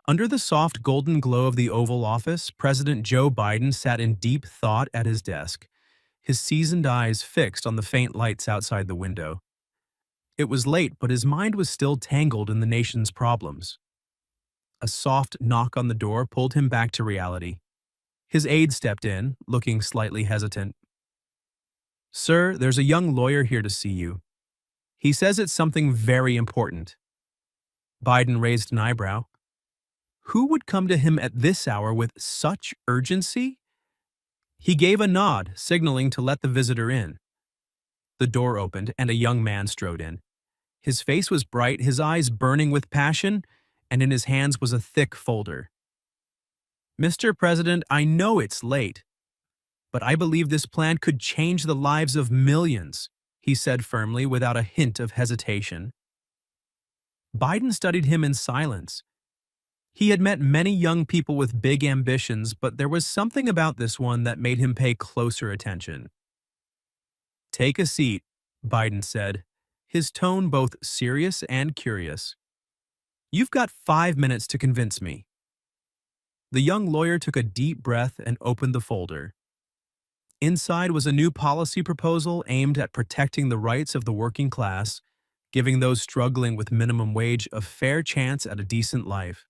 Under the soft golden glow of the Oval Office, President Joe Biden sat in deep thought at his desk, his seasoned eyes fixed on the faint lights outside the window. It was late, but his mind was still tangled in the nation's problems. A soft knock on the door pulled him back to reality. His aide stepped in, looking slightly hesitant. "Sir, there's a young lawyer here to see you. He says it's something very important." Biden raised an eyebrow. Who would come to him at this hour with such urgency? He gave a nod, signaling to let the visitor in. The door opened, and a young man strode in. His face was bright, his eyes burning with passion, and in his hands was a thick folder. "Mr. President, I know it's late, but I believe this plan could change the lives of millions," he said firmly, without a hint of hesitation. Biden studied him in silence. He had met many young people with big ambitions, but there was something about this one that made him pay closer attention. "Take a seat," Biden said, his tone both serious and curious. "You've got 5 minutes to convince me." The young lawyer took a deep breath and opened the folder. Inside was a new policy proposal aimed at protecting the rights of the working class, giving those struggling with minimum wage a fair chance at a decent life.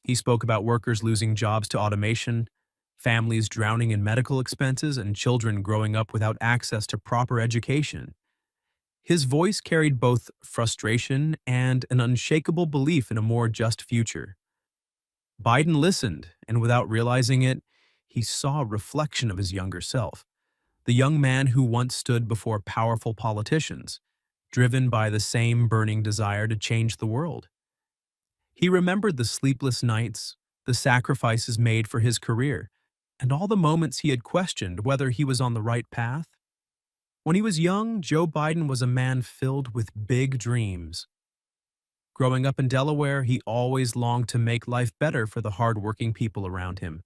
He spoke about workers losing jobs to automation, families drowning in medical expenses, and children growing up without access to proper education. His voice carried both frustration and an unshakable belief in a more just future. Biden listened, and without realizing it, he saw a reflection of his younger self, the young man who once stood before powerful politicians, driven by the same burning desire to change the world. He remembered the sleepless nights, the sacrifices made for his career, and all the moments he had questioned whether he was on the right path. When he was young, Joe Biden was a man filled with big dreams. Growing up in Delaware, he always longed to make life better for the hard-working people around him.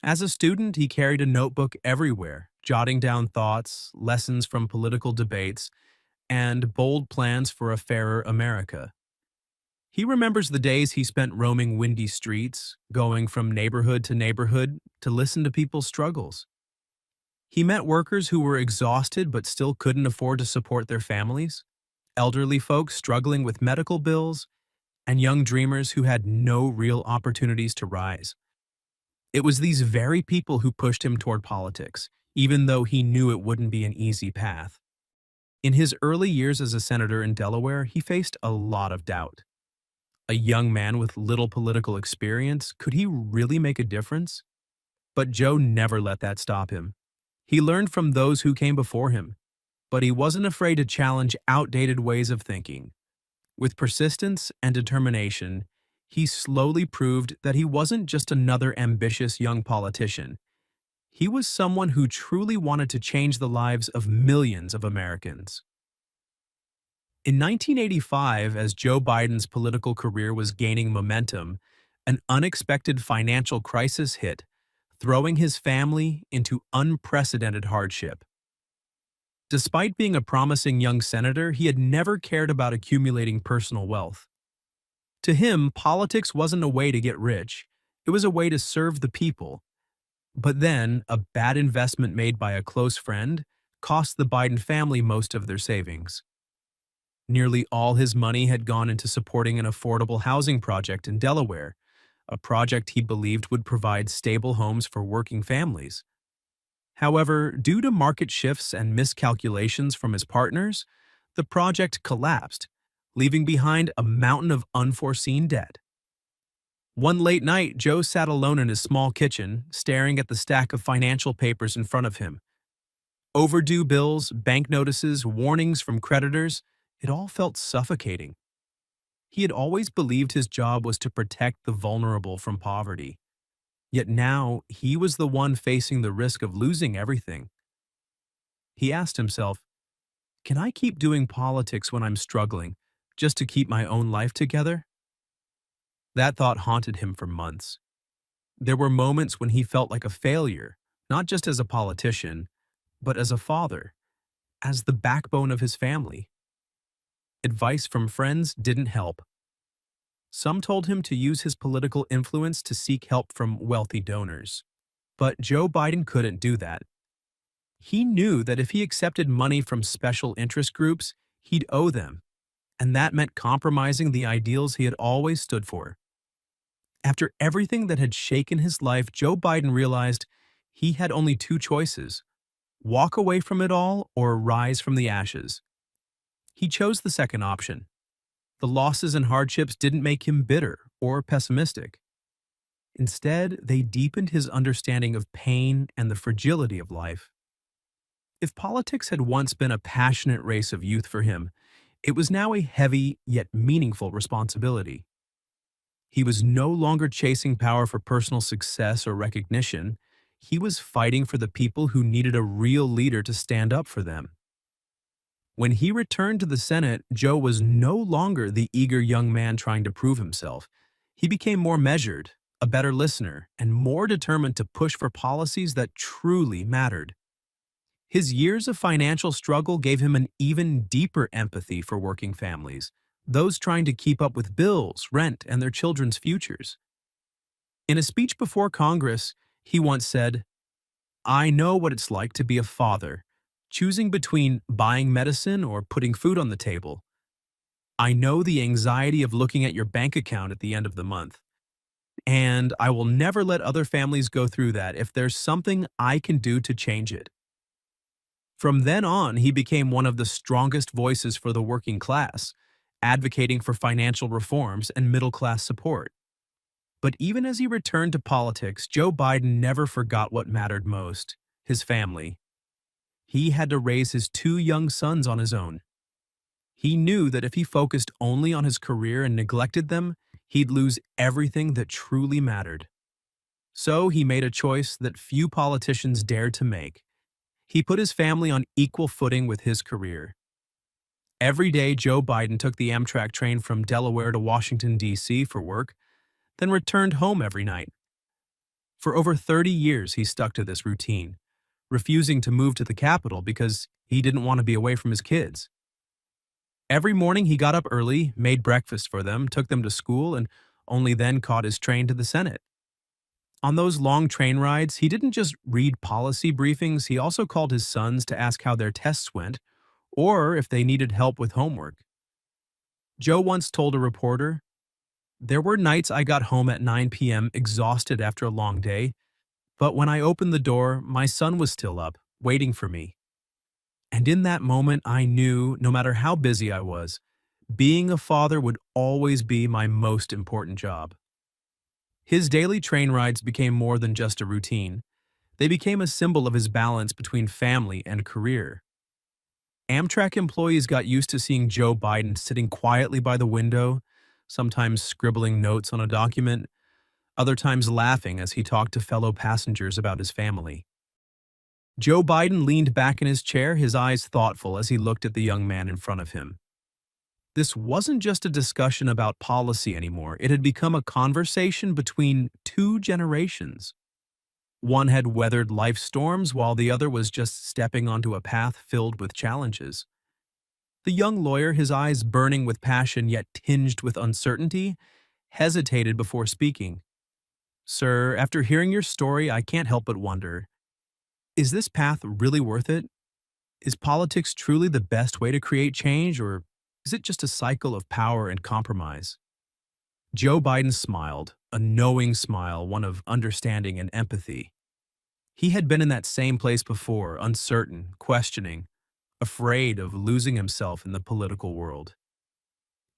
As a student, he carried a notebook everywhere, jotting down thoughts, lessons from political debates, and bold plans for a fairer America. He remembers the days he spent roaming windy streets, going from neighborhood to listen to people's struggles. He met workers who were exhausted but still couldn't afford to support their families, elderly folks struggling with medical bills, and young dreamers who had no real opportunities to rise. It was these very people who pushed him toward politics, even though he knew it wouldn't be an easy path. In his early years as a senator in Delaware, he faced a lot of doubt. A young man with little political experience, could he really make a difference? But Joe never let that stop him. He learned from those who came before him, but he wasn't afraid to challenge outdated ways of thinking. With persistence and determination, he slowly proved that he wasn't just another ambitious young politician. He was someone who truly wanted to change the lives of millions of Americans. In 1985, as Joe Biden's political career was gaining momentum, an unexpected financial crisis hit, throwing his family into unprecedented hardship. Despite being a promising young senator, he had never cared about accumulating personal wealth. To him, politics wasn't a way to get rich, it was a way to serve the people. But then, a bad investment made by a close friend cost the Biden family most of their savings. Nearly all his money had gone into supporting an affordable housing project in Delaware, a project he believed would provide stable homes for working families. However, due to market shifts and miscalculations from his partners, the project collapsed, leaving behind a mountain of unforeseen debt. One late night, Joe sat alone in his small kitchen, staring at the stack of financial papers in front of him. Overdue bills, bank notices, warnings from creditors, it all felt suffocating. He had always believed his job was to protect the vulnerable from poverty. Yet now, he was the one facing the risk of losing everything. He asked himself, can I keep doing politics when I'm struggling, just to keep my own life together? That thought haunted him for months. There were moments when he felt like a failure, not just as a politician, but as a father, as the backbone of his family. Advice from friends didn't help. Some told him to use his political influence to seek help from wealthy donors. But Joe Biden couldn't do that. He knew that if he accepted money from special interest groups, he'd owe them, and that meant compromising the ideals he had always stood for. After everything that had shaken his life, Joe Biden realized he had only two choices: walk away from it all or rise from the ashes. He chose the second option. The losses and hardships didn't make him bitter or pessimistic. Instead, they deepened his understanding of pain and the fragility of life. If politics had once been a passionate race of youth for him, it was now a heavy yet meaningful responsibility. He was no longer chasing power for personal success or recognition. He was fighting for the people who needed a real leader to stand up for them. When he returned to the Senate, Joe was no longer the eager young man trying to prove himself. He became more measured, a better listener, and more determined to push for policies that truly mattered. His years of financial struggle gave him an even deeper empathy for working families, those trying to keep up with bills, rent, and their children's futures. In a speech before Congress, he once said, "I know what it's like to be a father, choosing between buying medicine or putting food on the table. I know the anxiety of looking at your bank account at the end of the month. And I will never let other families go through that if there's something I can do to change it." From then on, he became one of the strongest voices for the working class, advocating for financial reforms and middle-class support. But even as he returned to politics, Joe Biden never forgot what mattered most: his family. He had to raise his two young sons on his own. He knew that if he focused only on his career and neglected them, he'd lose everything that truly mattered. So he made a choice that few politicians dared to make. He put his family on equal footing with his career. Every day, Joe Biden took the Amtrak train from Delaware to Washington, D.C. for work, then returned home every night. For over 30 years, he stuck to this routine, refusing to move to the capital because he didn't want to be away from his kids. Every morning, he got up early, made breakfast for them, took them to school, and only then caught his train to the Senate. On those long train rides, he didn't just read policy briefings, he also called his sons to ask how their tests went, or if they needed help with homework. Joe once told a reporter, "There were nights I got home at 9 p.m. exhausted after a long day, but when I opened the door, my son was still up, waiting for me. And in that moment, I knew, no matter how busy I was, being a father would always be my most important job." His daily train rides became more than just a routine. They became a symbol of his balance between family and career. Amtrak employees got used to seeing Joe Biden sitting quietly by the window, sometimes scribbling notes on a document, other times laughing as he talked to fellow passengers about his family. Joe Biden leaned back in his chair, his eyes thoughtful as he looked at the young man in front of him. This wasn't just a discussion about policy anymore. It had become a conversation between two generations. One had weathered life's storms while the other was just stepping onto a path filled with challenges. The young lawyer, his eyes burning with passion yet tinged with uncertainty, hesitated before speaking. "Sir, after hearing your story, I can't help but wonder, is this path really worth it? Is politics truly the best way to create change, or is it just a cycle of power and compromise?" Joe Biden smiled, a knowing smile, one of understanding and empathy. He had been in that same place before, uncertain, questioning, afraid of losing himself in the political world.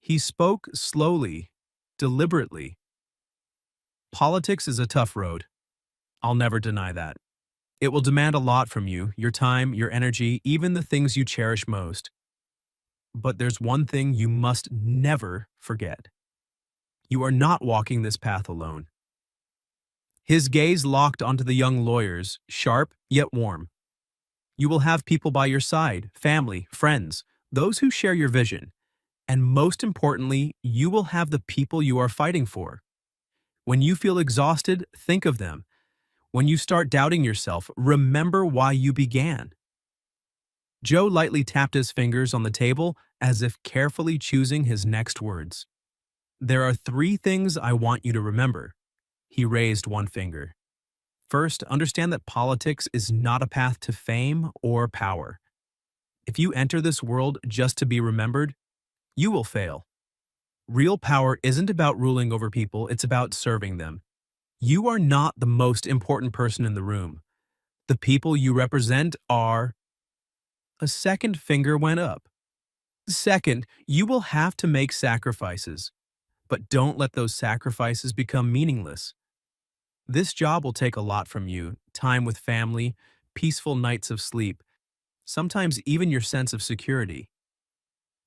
He spoke slowly, deliberately. "Politics is a tough road. I'll never deny that. It will demand a lot from you, your time, your energy, even the things you cherish most. But there's one thing you must never forget. You are not walking this path alone." His gaze locked onto the young lawyer's, sharp yet warm. "You will have people by your side, family, friends, those who share your vision. And most importantly, you will have the people you are fighting for. When you feel exhausted, think of them. When you start doubting yourself, remember why you began." Joe lightly tapped his fingers on the table as if carefully choosing his next words. There are three things I want you to remember. He raised one finger. First, understand that politics is not a path to fame or power. If you enter this world just to be remembered, you will fail. Real power isn't about ruling over people, it's about serving them. You are not the most important person in the room. The people you represent are. A second finger went up. Second, you will have to make sacrifices, but don't let those sacrifices become meaningless. This job will take a lot from you: time with family, peaceful nights of sleep, sometimes even your sense of security.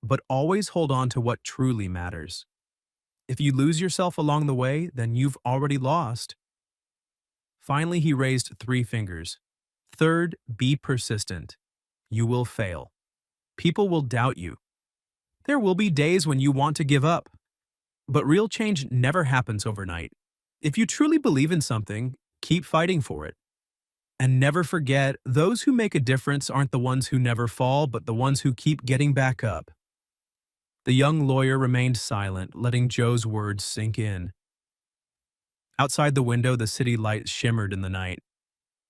But always hold on to what truly matters. If you lose yourself along the way, then you've already lost. Finally, he raised three fingers. Third, be persistent. You will fail. People will doubt you. There will be days when you want to give up. But real change never happens overnight. If you truly believe in something, keep fighting for it. And never forget, those who make a difference aren't the ones who never fall, but the ones who keep getting back up. The young lawyer remained silent, letting Joe's words sink in. Outside the window, the city lights shimmered in the night.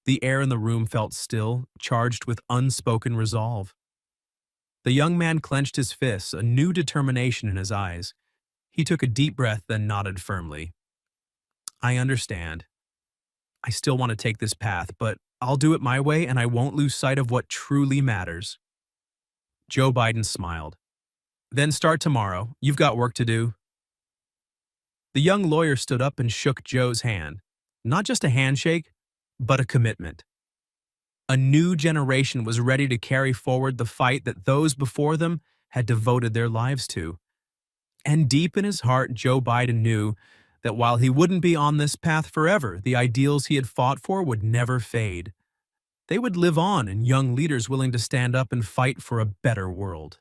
The air in the room felt still, charged with unspoken resolve. The young man clenched his fists, a new determination in his eyes. He took a deep breath, then nodded firmly. I understand. I still want to take this path, but I'll do it my way and I won't lose sight of what truly matters. Joe Biden smiled. Then start tomorrow. You've got work to do. The young lawyer stood up and shook Joe's hand. Not just a handshake, but a commitment. A new generation was ready to carry forward the fight that those before them had devoted their lives to. And deep in his heart, Joe Biden knew that while he wouldn't be on this path forever, the ideals he had fought for would never fade. They would live on in young leaders willing to stand up and fight for a better world.